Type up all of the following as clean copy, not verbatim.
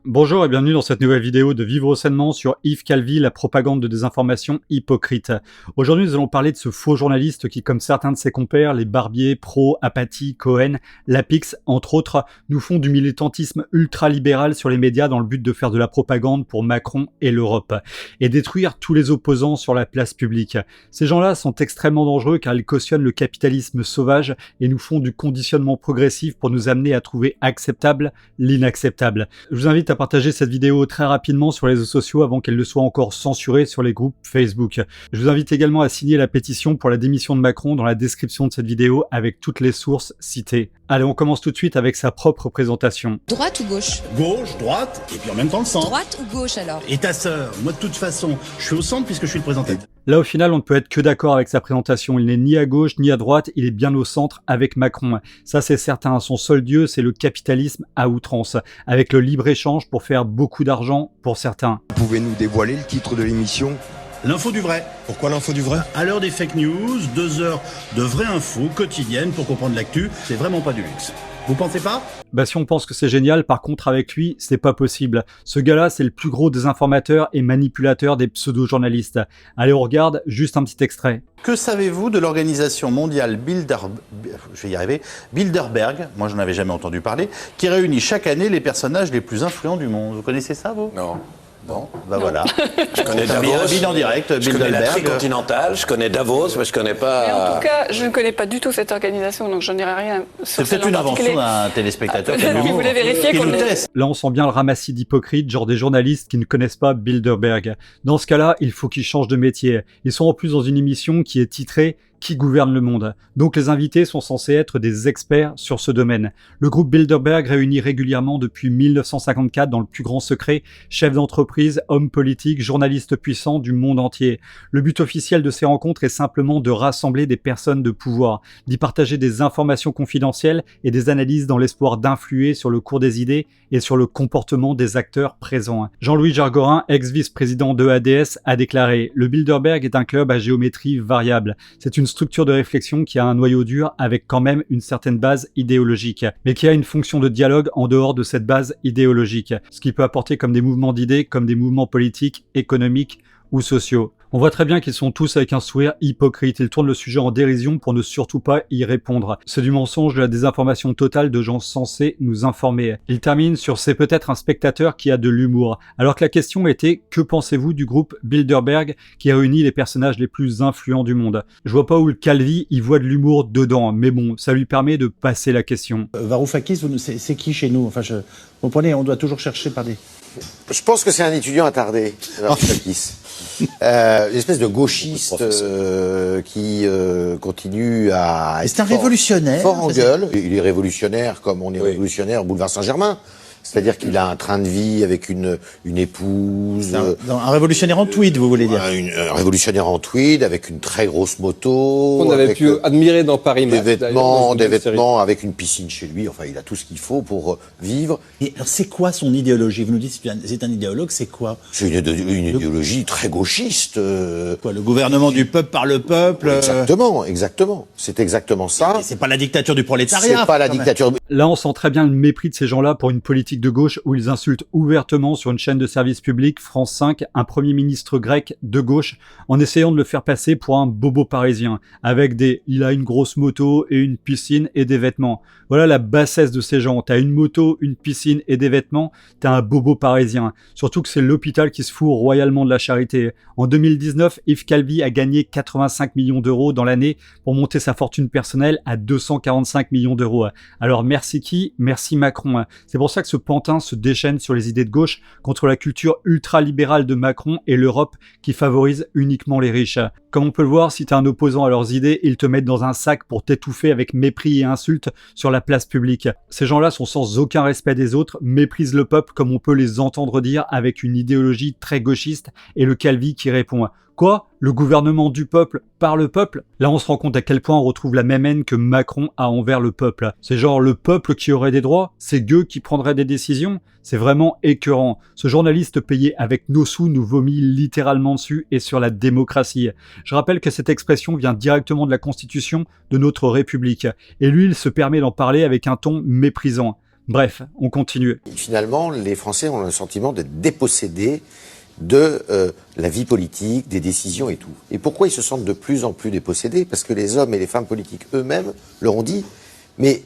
Bonjour et bienvenue dans cette nouvelle vidéo de Vivre sainement sur Yves Calvi, la propagande de désinformation hypocrite. Aujourd'hui, nous allons parler de ce faux journaliste qui, comme certains de ses compères, les Barbier, Pro, Apathy, Cohen, Lapix, entre autres, nous font du militantisme ultra-libéral sur les médias dans le but de faire de la propagande pour Macron et l'Europe, et détruire tous les opposants sur la place publique. Ces gens-là sont extrêmement dangereux car ils cautionnent le capitalisme sauvage et nous font du conditionnement progressif pour nous amener à trouver acceptable l'inacceptable. Je vous invite à partager cette vidéo très rapidement sur les réseaux sociaux avant qu'elle ne soit encore censurée sur les groupes Facebook. Je vous invite également à signer la pétition pour la démission de Macron dans la description de cette vidéo avec toutes les sources citées. Allez, on commence tout de suite avec sa propre présentation. Droite ou gauche? Gauche, droite, et puis en même temps le centre. Droite ou gauche alors? Et ta sœur? Moi de toute façon, je suis au centre puisque je suis le présentateur. Là, au final, on ne peut être que d'accord avec sa présentation. Il n'est ni à gauche ni à droite, il est bien au centre avec Macron. Ça, c'est certain. Son seul dieu, c'est le capitalisme à outrance, avec le libre-échange pour faire beaucoup d'argent pour certains. Vous pouvez nous dévoiler le titre de l'émission ? L'info du vrai. Pourquoi l'info du vrai ? À l'heure des fake news, 2 heures de vraie info quotidienne pour comprendre l'actu, c'est vraiment pas du luxe. Vous pensez pas ? Bah si on pense que c'est génial, par contre avec lui, c'est pas possible. Ce gars-là, c'est le plus gros désinformateur et manipulateur des pseudo-journalistes. Allez, on regarde juste un petit extrait. Que savez-vous de l'organisation mondiale Bilderberg, moi je n'en avais jamais entendu parler, qui réunit chaque année les personnages les plus influents du monde? Vous connaissez ça, vous? Non. Bon. Bah voilà. Je connais Davos. Bilan direct, Je connais la Bilderberg. Tricontinentale, je connais Davos, mais je connais pas... Mais en tout cas, je ne connais pas du tout cette organisation, donc j'en dirai rien sur C'est peut-être une invention d'un téléspectateur. Peut-être qu'il voulait vérifier qu'on le laisse. Là, on sent bien le ramassis d'hypocrites, genre des journalistes qui ne connaissent pas Bilderberg. Dans ce cas-là, il faut qu'ils changent de métier. Ils sont en plus dans une émission qui est titrée « Qui gouverne le monde ?» Donc les invités sont censés être des experts sur ce domaine. Le groupe Bilderberg réunit régulièrement depuis 1954 dans le plus grand secret chefs d'entreprise, hommes politiques, journalistes puissants du monde entier. Le but officiel de ces rencontres est simplement de rassembler des personnes de pouvoir, d'y partager des informations confidentielles et des analyses dans l'espoir d'influer sur le cours des idées et sur le comportement des acteurs présents. Jean-Louis Gergorin, ex-vice-président de ADS, a déclaré « Le Bilderberg est un club à géométrie variable. C'est une structure de réflexion qui a un noyau dur avec quand même une certaine base idéologique, mais qui a une fonction de dialogue en dehors de cette base idéologique, ce qui peut apporter comme des mouvements d'idées, comme des mouvements politiques, économiques ou sociaux. » On voit très bien qu'ils sont tous avec un sourire hypocrite. Ils tournent le sujet en dérision pour ne surtout pas y répondre. C'est du mensonge, de la désinformation totale de gens censés nous informer. Il termine sur « C'est peut-être un spectateur qui a de l'humour ». Alors que la question était « Que pensez-vous du groupe Bilderberg qui réunit les personnages les plus influents du monde ?» Je vois pas où le Calvi y voit de l'humour dedans, mais bon, ça lui permet de passer la question. Varoufakis, c'est qui chez nous? Enfin, vous comprenez, on doit toujours chercher par des... Je pense que c'est un étudiant attardé, Varoufakis. Une espèce de gauchiste qui continue à être C'est un révolutionnaire. fort en gueule. Il est révolutionnaire comme on est révolutionnaire au boulevard Saint-Germain. C'est-à-dire qu'il a un train de vie avec une épouse. Un révolutionnaire en tweed, vous voulez dire? Un révolutionnaire en tweed avec une très grosse moto. On avait pu admirer dans Paris des Match, vêtements avec une piscine chez lui. Enfin, il a tout ce qu'il faut pour vivre. Et alors, c'est quoi son idéologie? Vous nous dites c'est un idéologue, c'est quoi? C'est une idéologie très gauchiste. Quoi, le gouvernement du peuple par le peuple? Exactement. C'est exactement ça. Et c'est pas la dictature du prolétariat. C'est pas la dictature. Là, on sent très bien le mépris de ces gens-là pour une politique de gauche où ils insultent ouvertement sur une chaîne de service public, France 5, un premier ministre grec de gauche en essayant de le faire passer pour un bobo parisien avec des « il a une grosse moto et une piscine et des vêtements ». Voilà la bassesse de ces gens. T'as une moto, une piscine et des vêtements, t'as un bobo parisien. Surtout que c'est l'hôpital qui se fout royalement de la charité. En 2019, Yves Calvi a gagné 85 millions d'euros dans l'année pour monter sa fortune personnelle à 245 millions d'euros. Alors merci qui? Merci Macron. C'est pour ça que ce pantin se déchaîne sur les idées de gauche contre la culture ultra-libérale de Macron et l'Europe qui favorise uniquement les riches. Comme on peut le voir, si t'es un opposant à leurs idées, ils te mettent dans un sac pour t'étouffer avec mépris et insultes sur la place publique. Ces gens-là sont sans aucun respect des autres, méprisent le peuple comme on peut les entendre dire avec une idéologie très gauchiste et le Calvi qui répond « Quoi ? Le gouvernement du peuple par le peuple ?» Là, on se rend compte à quel point on retrouve la même haine que Macron a envers le peuple. C'est genre le peuple qui aurait des droits, c'est Gueux qui prendrait des décisions. C'est vraiment écœurant. Ce journaliste payé avec nos sous nous vomit littéralement dessus et sur la démocratie. Je rappelle que cette expression vient directement de la Constitution de notre République. Et lui, il se permet d'en parler avec un ton méprisant. Bref, on continue. Finalement, les Français ont le sentiment d'être dépossédés de la vie politique, des décisions et tout. Et pourquoi ils se sentent de plus en plus dépossédés? Parce que les hommes et les femmes politiques eux-mêmes leur ont dit, mais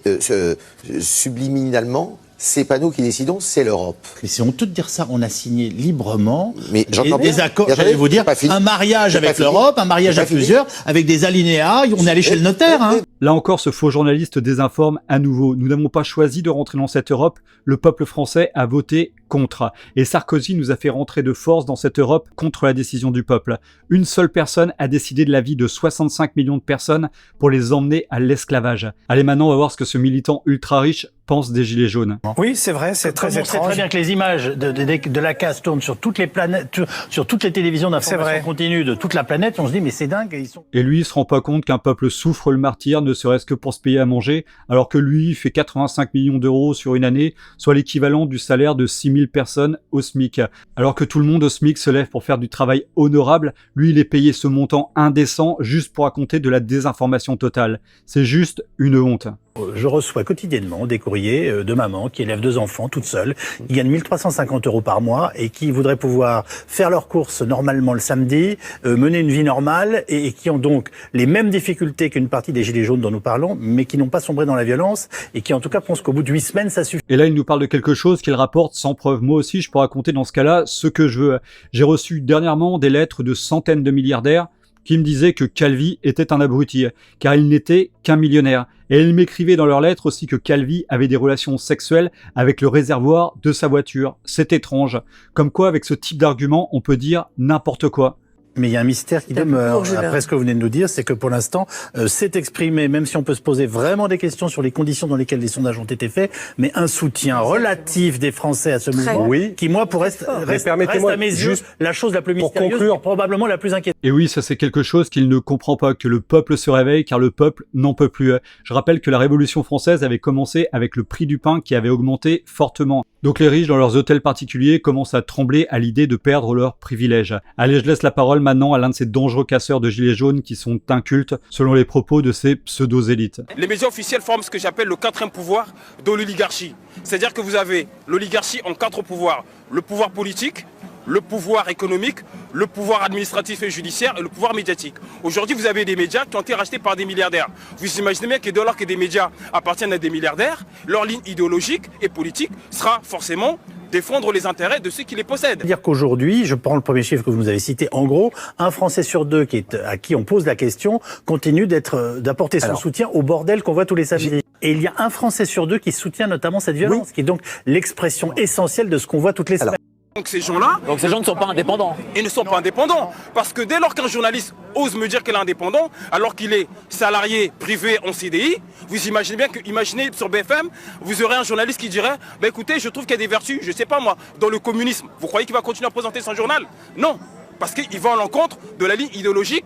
subliminalement, c'est pas nous qui décidons, c'est l'Europe. Mais c'est honteux de dire ça. On a signé librement des accords. J'allais vous dire un mariage avec l'Europe, un mariage à plusieurs, avec des alinéas. On est allé chez le notaire. Hein. Là encore, ce faux journaliste désinforme à nouveau. Nous n'avons pas choisi de rentrer dans cette Europe. Le peuple français a voté contre. Et Sarkozy nous a fait rentrer de force dans cette Europe contre la décision du peuple. Une seule personne a décidé de la vie de 65 millions de personnes pour les emmener à l'esclavage. Allez, maintenant, on va voir ce que ce militant ultra riche pense des Gilets jaunes. Oui, c'est vrai, c'est très étrange. On sait très bien que les images de la casse tournent sur toutes les planètes, sur toutes les télévisions d'information continue de toute la planète. On se dit, mais c'est dingue. Et lui, il se rend pas compte qu'un peuple souffre le martyre, ne serait-ce que pour se payer à manger, alors que lui, il fait 85 millions d'euros sur une année, soit l'équivalent du salaire de 6000 personnes au SMIC. Alors que tout le monde au SMIC se lève pour faire du travail honorable, lui, il est payé ce montant indécent juste pour raconter de la désinformation totale. C'est juste une honte. Je reçois quotidiennement des courriers de mamans qui élèvent 2 enfants toutes seules, qui gagnent 1350 € par mois et qui voudraient pouvoir faire leurs courses normalement le samedi, mener une vie normale et qui ont donc les mêmes difficultés qu'une partie des Gilets jaunes dont nous parlons, mais qui n'ont pas sombré dans la violence et qui en tout cas pensent qu'au bout de 8 semaines, ça suffit. Et là, il nous parle de quelque chose qu'il rapporte sans preuve. Moi aussi, je peux raconter dans ce cas-là ce que je veux. J'ai reçu dernièrement des lettres de centaines de milliardaires qui me disaient que Calvi était un abruti, car il n'était qu'un millionnaire. Et ils m'écrivaient dans leurs lettres aussi que Calvi avait des relations sexuelles avec le réservoir de sa voiture. C'est étrange. Comme quoi, avec ce type d'argument, on peut dire n'importe quoi. Mais il y a un mystère qui demeure. Après ce que vous venez de nous dire, c'est que pour l'instant, c'est exprimé, même si on peut se poser vraiment des questions sur les conditions dans lesquelles les sondages ont été faits, mais un soutien relatif des Français à ce mouvement, qui moi, reste à mes yeux la chose la plus mystérieuse et probablement la plus inquiétante. Et oui, ça c'est quelque chose qu'il ne comprend pas, que le peuple se réveille car le peuple n'en peut plus. Je rappelle que la Révolution française avait commencé avec le prix du pain qui avait augmenté fortement. Donc les riches dans leurs hôtels particuliers commencent à trembler à l'idée de perdre leurs privilèges. Allez, je laisse la parole maintenant à l'un de ces dangereux casseurs de gilets jaunes qui sont incultes selon les propos de ces pseudo-élites. Les médias officiels forment ce que j'appelle le 4e pouvoir de l'oligarchie. C'est-à-dire que vous avez l'oligarchie en 4 pouvoirs. Le pouvoir politique, le pouvoir économique, le pouvoir administratif et judiciaire et le pouvoir médiatique. Aujourd'hui, vous avez des médias qui ont été rachetés par des milliardaires. Vous imaginez bien que dès lors que des médias appartiennent à des milliardaires, leur ligne idéologique et politique sera forcément défendre les intérêts de ceux qui les possèdent. C'est-à-dire qu'aujourd'hui, je prends le premier chiffre que vous nous avez cité, en gros, un Français sur 2 à qui on pose la question continue d'apporter son soutien au bordel qu'on voit tous les samedis. Et il y a un Français sur 2 qui soutient notamment cette violence, qui est donc l'expression essentielle de ce qu'on voit toutes les semaines. Donc ces gens-là... Donc ces gens ne sont pas indépendants. Ils ne sont pas indépendants. Parce que dès lors qu'un journaliste ose me dire qu'il est indépendant, alors qu'il est salarié privé en CDI, vous imaginez bien que, imaginez sur BFM, vous aurez un journaliste qui dirait « écoutez, je trouve qu'il y a des vertus, je sais pas moi, dans le communisme. » Vous croyez qu'il va continuer à présenter son journal? Non. Parce qu'il va à l'encontre de la ligne idéologique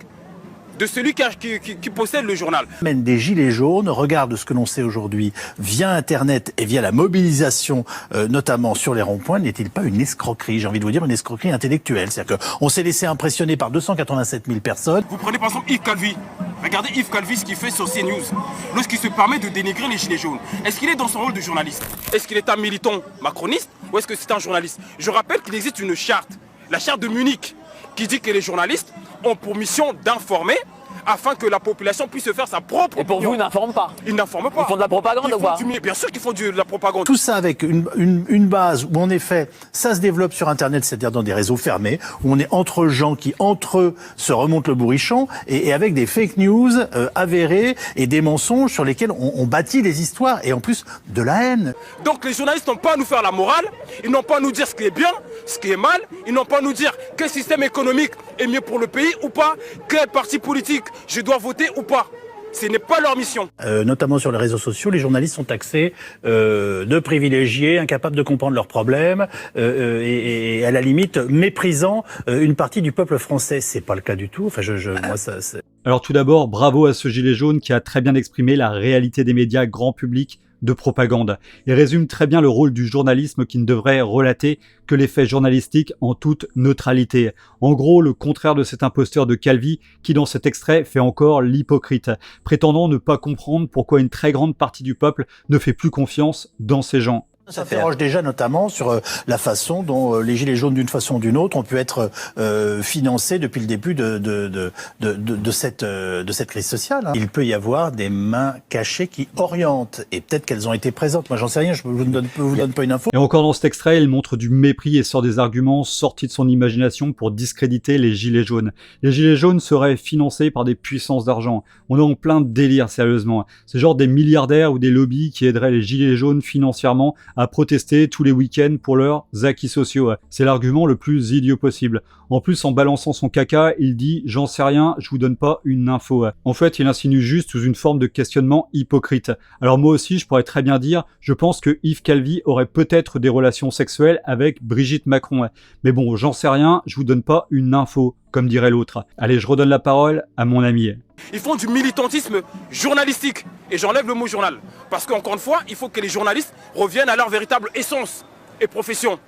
de celui qui possède le journal. Même des gilets jaunes, regarde ce que l'on sait aujourd'hui via Internet et via la mobilisation, notamment sur les ronds-points, n'est-il pas une escroquerie? J'ai envie de vous dire une escroquerie intellectuelle. C'est-à-dire qu'on s'est laissé impressionner par 287 000 personnes. Vous prenez par exemple Yves Calvi. Regardez Yves Calvi ce qu'il fait sur CNews. Lorsqu'il se permet de dénigrer les gilets jaunes. Est-ce qu'il est dans son rôle de journaliste? Est-ce qu'il est un militant macroniste ou est-ce que c'est un journaliste? Je rappelle qu'il existe une charte, la charte de Munich, qui dit que les journalistes ont pour mission d'informer afin que la population puisse se faire sa propre opinion. Et pour vous, ils n'informent pas? Ils n'informent pas. Ils font de la propagande ou quoi? Bien sûr qu'ils font de la propagande. Tout ça avec une base où en effet, ça se développe sur Internet, c'est-à-dire dans des réseaux fermés, où on est entre gens qui, entre eux, se remontent le bourrichon, et avec des fake news avérées et des mensonges sur lesquels on bâtit des histoires, et en plus de la haine. Donc les journalistes n'ont pas à nous faire la morale, ils n'ont pas à nous dire ce qui est bien, ce qui est mal, ils n'ont pas à nous dire quel système économique est mieux pour le pays ou pas, quel parti politique je dois voter ou pas. Ce n'est pas leur mission. Notamment sur les réseaux sociaux, les journalistes sont taxés de privilégiés, incapables de comprendre leurs problèmes et à la limite méprisant une partie du peuple français. C'est pas le cas du tout. Enfin, moi, ça. Alors tout d'abord, bravo à ce gilet jaune qui a très bien exprimé la réalité des médias grand public de propagande. Il résume très bien le rôle du journalisme qui ne devrait relater que les faits journalistiques en toute neutralité. En gros, le contraire de cet imposteur de Calvi qui dans cet extrait fait encore l'hypocrite, prétendant ne pas comprendre pourquoi une très grande partie du peuple ne fait plus confiance dans ces gens. On s'interroge déjà notamment sur la façon dont les Gilets jaunes, d'une façon ou d'une autre, ont pu être financés depuis le début de cette crise sociale. Il peut y avoir des mains cachées qui orientent, et peut-être qu'elles ont été présentes. Moi, j'en sais rien, je ne vous donne pas une info. Et encore dans cet extrait, il montre du mépris et sort des arguments sortis de son imagination pour discréditer les Gilets jaunes. Les Gilets jaunes seraient financés par des puissances d'argent. On est en plein délire, sérieusement. C'est genre des milliardaires ou des lobbies qui aideraient les Gilets jaunes financièrement à protester tous les week-ends pour leurs acquis sociaux. C'est l'argument le plus idiot possible. En plus, en balançant son caca, il dit « j'en sais rien, je vous donne pas une info ». En fait, il insinue juste sous une forme de questionnement hypocrite. Alors moi aussi, je pourrais très bien dire « je pense que Yves Calvi aurait peut-être des relations sexuelles avec Brigitte Macron ». Mais bon, j'en sais rien, je vous donne pas une info, comme dirait l'autre. Allez, je redonne la parole à mon ami. Ils font du militantisme journalistique. Et j'enlève le mot journal. Parce qu'encore une fois, il faut que les journalistes reviennent à leur véritable essence et profession.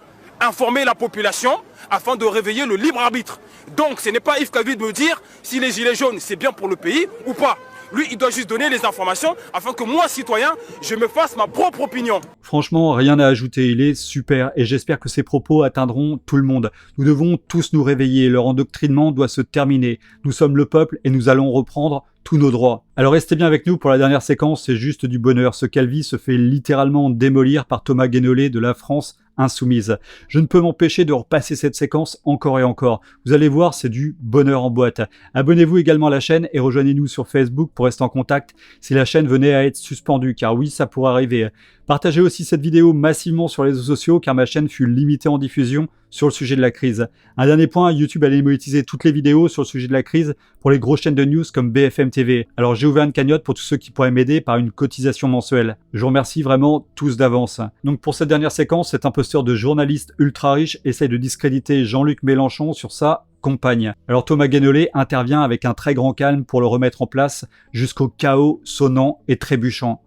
Informer la population afin de réveiller le libre arbitre. Donc ce n'est pas Yves Calvi de me dire si les gilets jaunes c'est bien pour le pays ou pas. Lui, il doit juste donner les informations afin que moi, citoyen, je me fasse ma propre opinion. Franchement, rien à ajouter, il est super et j'espère que ces propos atteindront tout le monde. Nous devons tous nous réveiller, leur endoctrinement doit se terminer. Nous sommes le peuple et nous allons reprendre tous nos droits. Alors restez bien avec nous pour la dernière séquence, c'est juste du bonheur. Ce Calvi se fait littéralement démolir par Thomas Guénolé de la France Insoumise. Je ne peux m'empêcher de repasser cette séquence encore et encore. Vous allez voir, c'est du bonheur en boîte. Abonnez-vous également à la chaîne et rejoignez-nous sur Facebook pour rester en contact si la chaîne venait à être suspendue, car oui, ça pourrait arriver. Partagez aussi cette vidéo massivement sur les réseaux sociaux, car ma chaîne fut limitée en diffusion sur le sujet de la crise. Un dernier point, YouTube allait monétiser toutes les vidéos sur le sujet de la crise pour les grosses chaînes de news comme BFM TV. Alors j'ai ouvert une cagnotte pour tous ceux qui pourraient m'aider par une cotisation mensuelle. Je vous remercie vraiment tous d'avance. Donc pour cette dernière séquence, cet imposteur de journaliste ultra riche essaye de discréditer Jean-Luc Mélenchon sur sa compagne. Alors Thomas Guénolé intervient avec un très grand calme pour le remettre en place jusqu'au chaos sonnant et trébuchant.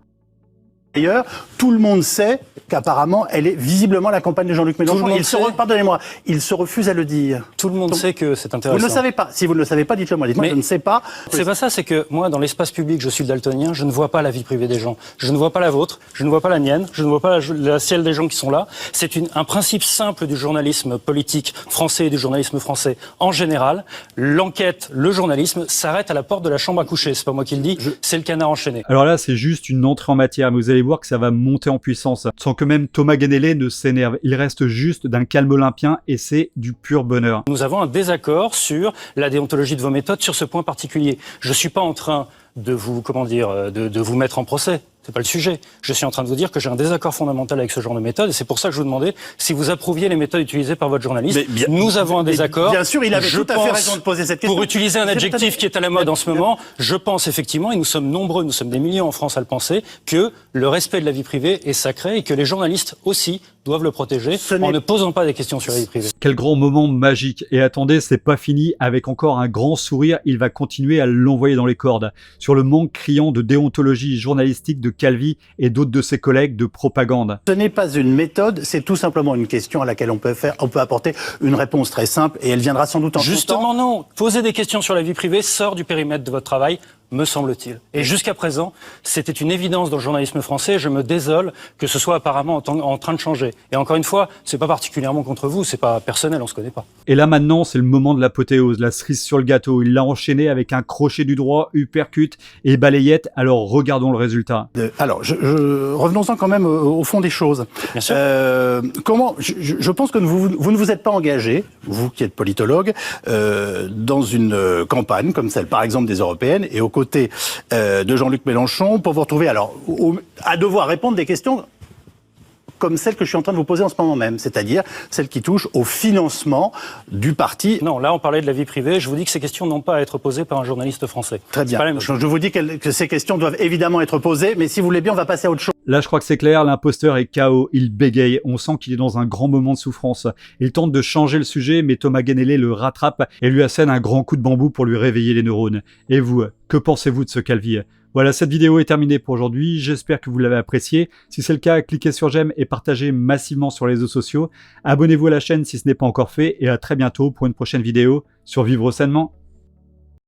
D'ailleurs, tout le monde sait qu'apparemment, elle est visiblement la compagne de Jean-Luc Mélenchon. Pardonnez-moi, il se refuse à le dire. Tout le monde sait que c'est intéressant. Vous ne le savez pas. Si vous ne le savez pas, dites-le moi. Dites-moi, je ne sais pas. C'est pas ça, c'est que moi, dans l'espace public, je suis le daltonien, je ne vois pas la vie privée des gens. Je ne vois pas la vôtre, je ne vois pas la mienne, je ne vois pas la ciel des gens qui sont là. C'est un principe simple du journalisme politique français et du journalisme français en général. L'enquête, le journalisme s'arrête à la porte de la chambre à coucher. C'est pas moi qui le dis, c'est le canard enchaîné. Alors là, c'est juste une entrée en matière, mais vous allez voir que ça va monter en puissance, sans que même Thomas Guénolé ne s'énerve. Il reste juste d'un calme olympien et c'est du pur bonheur. Nous avons un désaccord sur la déontologie de vos méthodes sur ce point particulier. Je suis pas en train de vous, de vous mettre en procès. C'est pas le sujet. Je suis en train de vous dire que j'ai un désaccord fondamental avec ce genre de méthode et c'est pour ça que je vous demandais si vous approuviez les méthodes utilisées par votre journaliste. Nous avons un désaccord. Bien sûr, il avait tout à fait raison de poser cette question. Pour utiliser un adjectif qui est à la mode en ce moment, je pense effectivement, et nous sommes nombreux, nous sommes des millions en France à le penser, que le respect de la vie privée est sacré et que les journalistes aussi doivent le protéger en ne posant pas des questions sur la vie privée. Quel grand moment magique. Et attendez, c'est pas fini. Avec encore un grand sourire, il va continuer à l'envoyer dans les cordes. Sur le manque criant de déontologie journalistique de Calvi et d'autres de ses collègues de propagande. Ce n'est pas une méthode, c'est tout simplement une question à laquelle on peut apporter une réponse très simple et elle viendra sans doute en Justement non. Poser des questions sur la vie privée sort du périmètre de votre travail, me semble-t-il. Et jusqu'à présent, c'était une évidence dans le journalisme français. Je me désole que ce soit apparemment en train de changer. Et encore une fois, c'est pas particulièrement contre vous, c'est pas personnel, on se connaît pas. Et là maintenant, c'est le moment de l'apothéose, la cerise sur le gâteau. Il l'a enchaîné avec un crochet du droit, uppercut et balayette. Alors regardons le résultat. Alors, revenons-en quand même au fond des choses. Bien sûr. Je pense que vous ne vous êtes pas engagé, vous qui êtes politologue, dans une campagne comme celle, par exemple, des européennes, et aux côtés de Jean-Luc Mélenchon, pour vous retrouver à devoir répondre des questions comme celle que je suis en train de vous poser en ce moment même, c'est-à-dire celle qui touche au financement du parti. Non, là on parlait de la vie privée, je vous dis que ces questions n'ont pas à être posées par un journaliste français. Très bien, je vous dis que ces questions doivent évidemment être posées, mais si vous voulez bien, on va passer à autre chose. Là, je crois que c'est clair, l'imposteur est KO, il bégaye, on sent qu'il est dans un grand moment de souffrance. Il tente de changer le sujet, mais Thomas Guénolé le rattrape et lui assène un grand coup de bambou pour lui réveiller les neurones. Et vous, que pensez-vous de ce Calvi ? Voilà, cette vidéo est terminée pour aujourd'hui, j'espère que vous l'avez appréciée. Si c'est le cas, cliquez sur j'aime et partagez massivement sur les réseaux sociaux. Abonnez-vous à la chaîne si ce n'est pas encore fait et à très bientôt pour une prochaine vidéo sur Vivre Sainement.